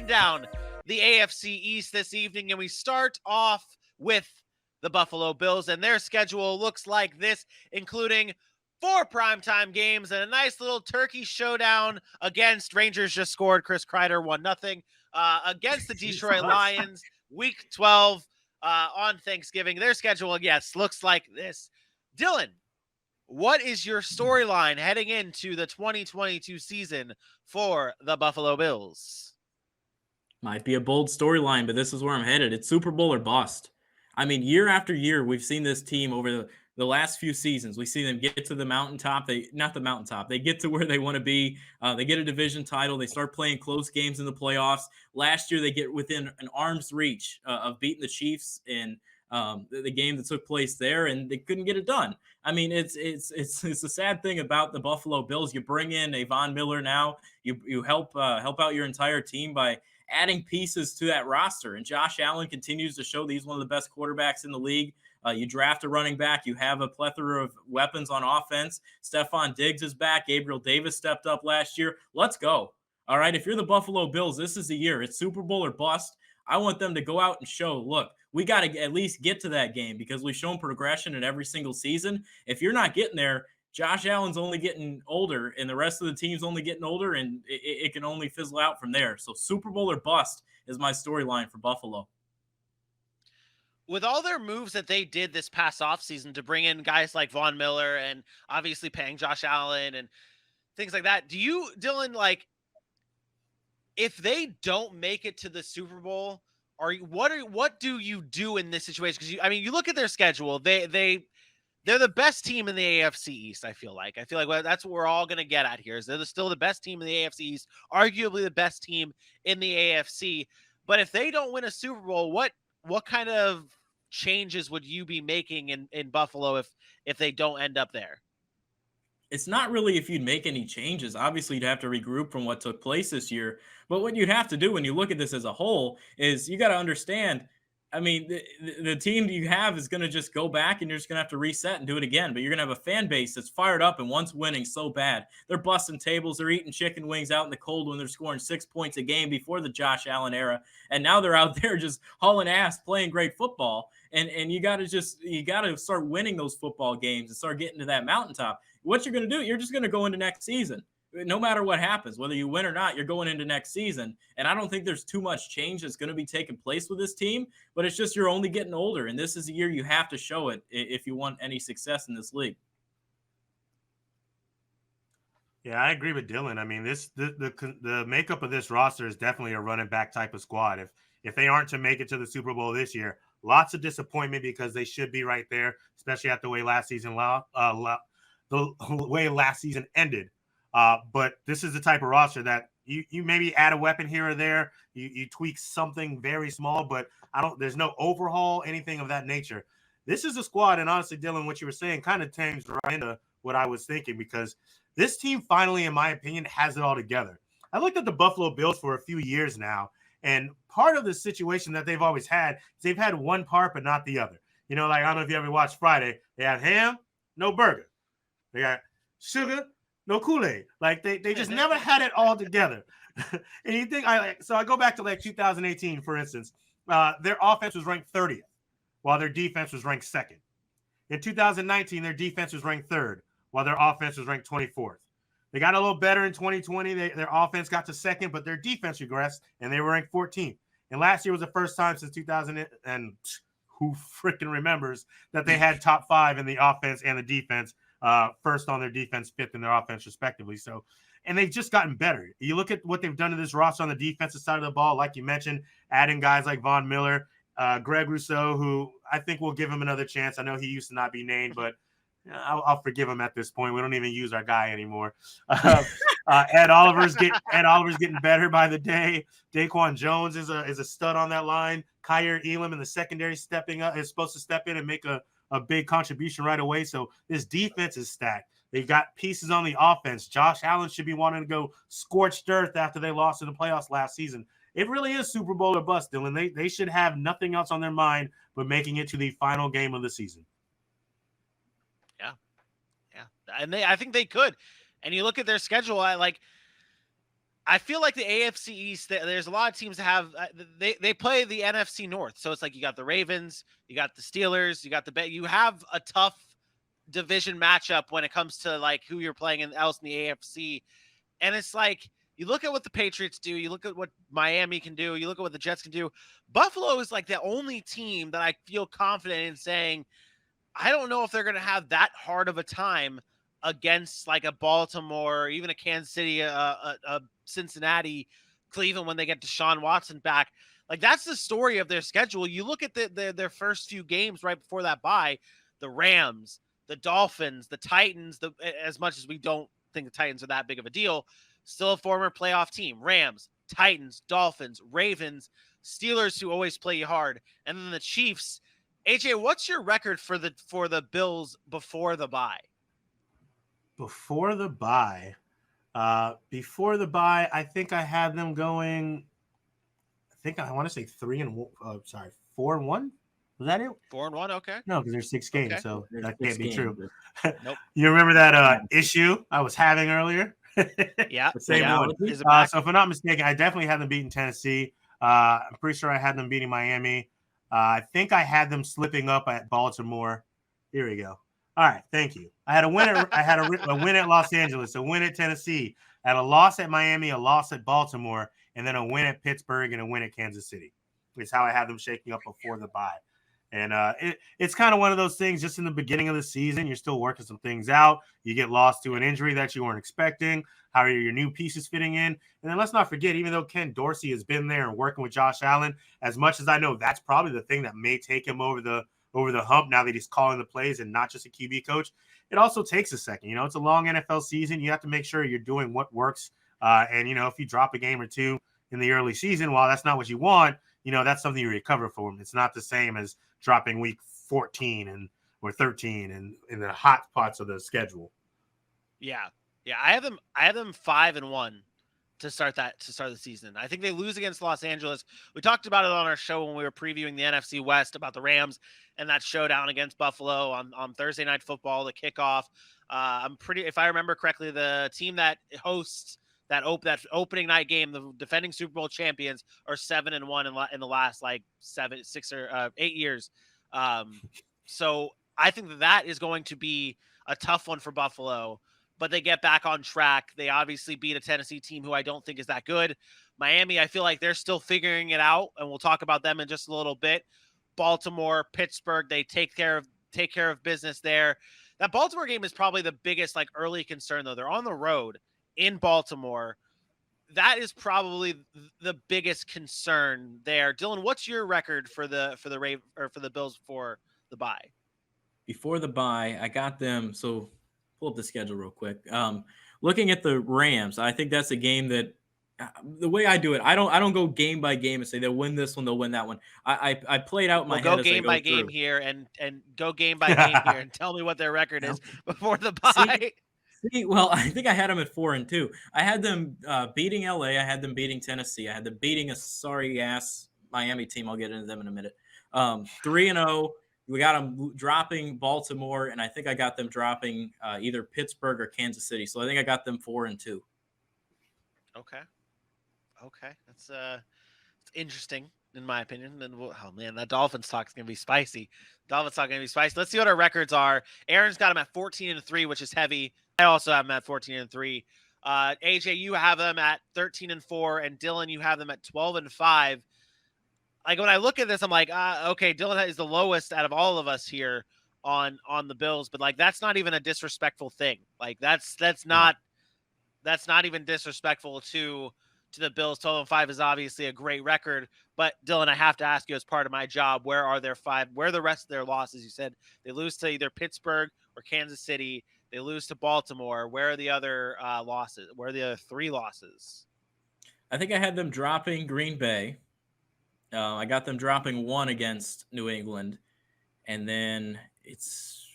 breaking down the AFC East this evening, and we start off with the Buffalo Bills, and their schedule looks like this, including 4 primetime games and a nice little turkey showdown against Rangers just scored. Chris Kreider 1-0 against the Detroit Lions, Week 12 on Thanksgiving. Their schedule, yes, looks like this. Dylan, what is your storyline heading into the 2022 season for the Buffalo Bills? Might be a bold storyline, but this is where I'm headed. It's Super Bowl or bust. I mean, year after year, we've seen this team over the last few seasons. We see them get to the mountaintop. Not the mountaintop. They get to where they want to be. They get a division title. They start playing close games in the playoffs. Last year, they get within an arm's reach of beating the Chiefs in the game that took place there, and they couldn't get it done. I mean, it's a sad thing about the Buffalo Bills. You bring in a Von Miller now. You help out your entire team by adding pieces to that roster. And Josh Allen continues to show that he's one of the best quarterbacks in the league. You draft a running back. You have a plethora of weapons on offense. Stephon Diggs is back. Gabriel Davis stepped up last year. Let's go. All right, if you're the Buffalo Bills, this is the year. It's Super Bowl or bust. I want them to go out and show, look, we got to at least get to that game because we've shown progression in every single season. If you're not getting there, Josh Allen's only getting older, and the rest of the team's only getting older, and it can only fizzle out from there. So Super Bowl or bust is my storyline for Buffalo. With all their moves that they did this past offseason to bring in guys like Von Miller and obviously paying Josh Allen and things like that, do you, Dylan, like, if they don't make it to the Super Bowl, what do you do in this situation? Because you look at their schedule, they're the best team in the AFC East, I feel like. That's what we're all going to get at here. Is they're still the best team in the AFC East, arguably the best team in the AFC. But if they don't win a Super Bowl, what kind of changes would you be making in Buffalo if they don't end up there? It's not really if you'd make any changes. Obviously, you'd have to regroup from what took place this year. But what you'd have to do when you look at this as a whole is you got to understand, I mean, the team you have is going to just go back and you're just going to have to reset and do it again. But you're going to have a fan base that's fired up and wants winning so bad. They're busting tables. They're eating chicken wings out in the cold when they're scoring 6 points a game before the Josh Allen era. And now they're out there just hauling ass, playing great football. And you got to start winning those football games and start getting to that mountaintop. What you're going to do, you're just going to go into next season. No matter what happens, whether you win or not, you're going into next season. And I don't think there's too much change that's going to be taking place with this team, but it's just you're only getting older. And this is a year you have to show it if you want any success in this league. Yeah, I agree with Dylan. I mean, the makeup of this roster is definitely a running back type of squad. If they aren't to make it to the Super Bowl this year, lots of disappointment because they should be right there, especially at the way last season ended. But this is the type of roster that you maybe add a weapon here or there. You tweak something very small, but there's no overhaul, anything of that nature. This is a squad, and honestly, Dylan, what you were saying kind of tames right into what I was thinking because this team finally, in my opinion, has it all together. I looked at the Buffalo Bills for a few years now, and part of the situation that they've always had is they've had one part but not the other. You know, like I don't know if you ever watched Friday. They have ham, no burger. They got sugar, no Kool-Aid. Like they just never had it all together. And you think I go back to like 2018, for instance, their offense was ranked 30th, while their defense was ranked 2nd. In 2019, their defense was ranked 3rd, while their offense was ranked 24th. They got a little better in 2020. Their offense got to 2nd, but their defense regressed, and they were ranked 14th. And last year was the first time since 2000, and who freaking remembers that they had top 5 in the offense and the defense, first on their defense, 5th in their offense, respectively. So, and they've just gotten better. You look at what they've done to this roster on the defensive side of the ball, like you mentioned, adding guys like Von Miller, Greg Rousseau, who I think will give him another chance. I know he used to not be named, but I'll forgive him at this point. We don't even use our guy anymore. Ed Oliver's getting better by the day. Daquan Jones is a stud on that line. Kyer Elam in the secondary stepping up is supposed to step in and make a big contribution right away. So this defense is stacked. They've got pieces on the offense. Josh Allen should be wanting to go scorched earth after they lost in the playoffs last season. It really is Super Bowl or bust, Dylan. They should have nothing else on their mind but making it to the final game of the season. Yeah, and I think they could. And you look at their schedule, I feel like the AFC East, there's a lot of teams that have they play the NFC North, so it's like you got the Ravens, you got the Steelers, you got the you have a tough division matchup when it comes to like who you're playing else in the AFC, and it's like you look at what the Patriots do, you look at what Miami can do, you look at what the Jets can do. Buffalo is like the only team that I feel confident in saying I don't know if they're going to have that hard of a time against like a Baltimore, or even a Kansas City, a Cincinnati, Cleveland when they get Deshaun Watson back. Like that's the story of their schedule. You look at their first few games right before that bye, the Rams, the Dolphins, the Titans. As much as we don't think the Titans are that big of a deal, still a former playoff team. Rams, Titans, Dolphins, Ravens, Steelers who always play you hard, and then the Chiefs. AJ, what's your record for the Bills before the bye? Before the bye, I think I had them going. I think I want to say 4-1. Was that it? 4-1. Okay. No, because there's 6 games, Okay. so There's that 6 can't be games. true. Nope. You remember that issue I was having earlier? Yeah. Same yeah. one. Is it back? So if I'm not mistaken, I definitely had them beating Tennessee. I'm pretty sure I had them beating Miami. I think I had them slipping up at Baltimore. Here we go. All right, thank you. I had a win a win at Los Angeles, a win at Tennessee, I had a loss at Miami, a loss at Baltimore, and then a win at Pittsburgh and a win at Kansas City. It's how I had them shaking up before the bye. And it's kind of one of those things just in the beginning of the season. You're still working some things out. You get lost to an injury that you weren't expecting. How are your new pieces fitting in? And then let's not forget, even though Ken Dorsey has been there and working with Josh Allen, as much as I know that's probably the thing that may take him over the hump now that he's calling the plays and not just a QB coach, it also takes a second. You know, it's a long NFL season. You have to make sure you're doing what works. And, you know, if you drop a game or two in the early season, while that's not what you want, you know, that's something you recover from. It's not the same as dropping week 14 or 13 and in the hot parts of the schedule. Yeah. I have them 5-1 to start the season. I think they lose against Los Angeles. We talked about it on our show when we were previewing the NFC West about the Rams and that showdown against Buffalo on Thursday Night Football, the kickoff. If I remember correctly, the team that hosts that opening night game, the defending Super Bowl champions, are 7-1 in the last like 6 or 8 years. So I think that is going to be a tough one for Buffalo, but they get back on track. They obviously beat a Tennessee team who I don't think is that good. Miami, I feel like they're still figuring it out, and we'll talk about them in just a little bit. Baltimore, Pittsburgh, they take care of business there. That Baltimore game is probably the biggest like early concern though. They're on the road in Baltimore. That is probably the biggest concern there. Dylan, what's your record for the Bills before the bye? Before the bye, I got them. So pull up the schedule real quick. Looking at the Rams, I think that's a game that the way I do it, I don't go game by game and say they'll win this one, they'll win that one. I played out my head go as game I go by game through. here and go game by game here and tell me what their record is before the bye. See, well, I think I had them at 4-2. I had them beating LA. I had them beating Tennessee. I had them beating a sorry ass Miami team. I'll get into them in a minute. 3-0. We got them dropping Baltimore, and I think I got them dropping either Pittsburgh or Kansas City. So I think I got them 4-2. Okay, that's interesting in my opinion. And oh man, that Dolphins talk is gonna be spicy. Let's see what our records are. Aaron's got them at 14-3, which is heavy. I also have them at 14-3. AJ, you have them at 13-4, and Dylan, you have them at 12-5. Like when I look at this, I'm like, okay, Dylan is the lowest out of all of us here on the Bills, but like that's not even a disrespectful thing. Like that's not even disrespectful to the Bills. 12-5 is obviously a great record, but Dylan, I have to ask you as part of my job, where are the rest of their losses? You said they lose to either Pittsburgh or Kansas City. They lose to Baltimore. Where are the other losses? Where are the other 3 losses? I think I had them dropping Green Bay. I got them dropping 1 against New England, and then it's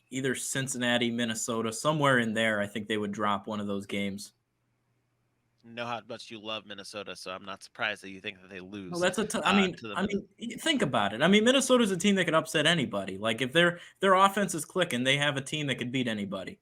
either Cincinnati, Minnesota, somewhere in there. I think they would drop one of those games. Know how much you love Minnesota, so I'm not surprised that you think that they lose. Well, that's I mean, think about it. I mean, Minnesota's a team that could upset anybody. Like if their offense is clicking, they have a team that could beat anybody.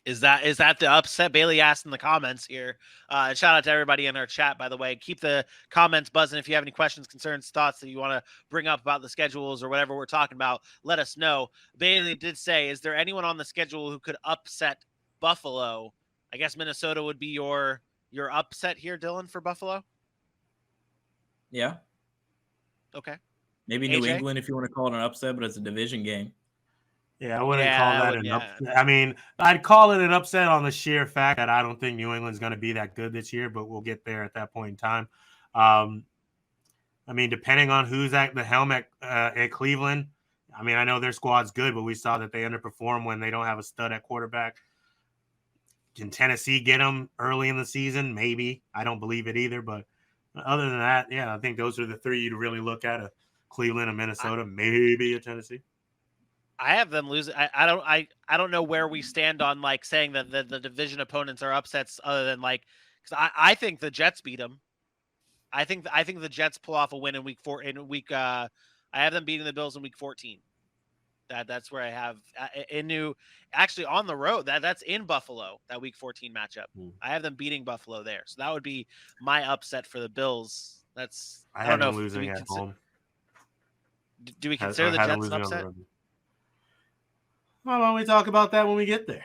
Is that the upset? Bailey asked in the comments here. And shout out to everybody in our chat, by the way. Keep the comments buzzing. If you have any questions, concerns, thoughts that you want to bring up about the schedules or whatever we're talking about, let us know. Bailey did say, is there anyone on the schedule who could upset Buffalo? I guess Minnesota would be your upset here, Dylan, for Buffalo. Yeah. Okay. Maybe AJ? New England if you want to call it an upset, but it's a division game. Yeah, I wouldn't call that an upset. I mean, I'd call it an upset on the sheer fact that I don't think New England's going to be that good this year, but we'll get there at that point in time. I mean, depending on who's at the helm at Cleveland, I mean, I know their squad's good, but we saw that they underperform when they don't have a stud at quarterback. Can Tennessee get them early in the season? Maybe. I don't believe it either, but other than that, yeah, I think those are the three you'd really look at: Cleveland and Minnesota, maybe a Tennessee. I have them losing. I don't know where we stand on like saying that the division opponents are upsets other than like because I think the Jets beat them. I think the Jets pull off a win in week 4. I have them beating the Bills in week 14. That's where I have actually on the road. That's in Buffalo, that week 14 matchup. I have them beating Buffalo there. So that would be my upset for the Bills. I don't know if losing at home. Do we consider the Jets an upset? Well, why don't we talk about that when we get there?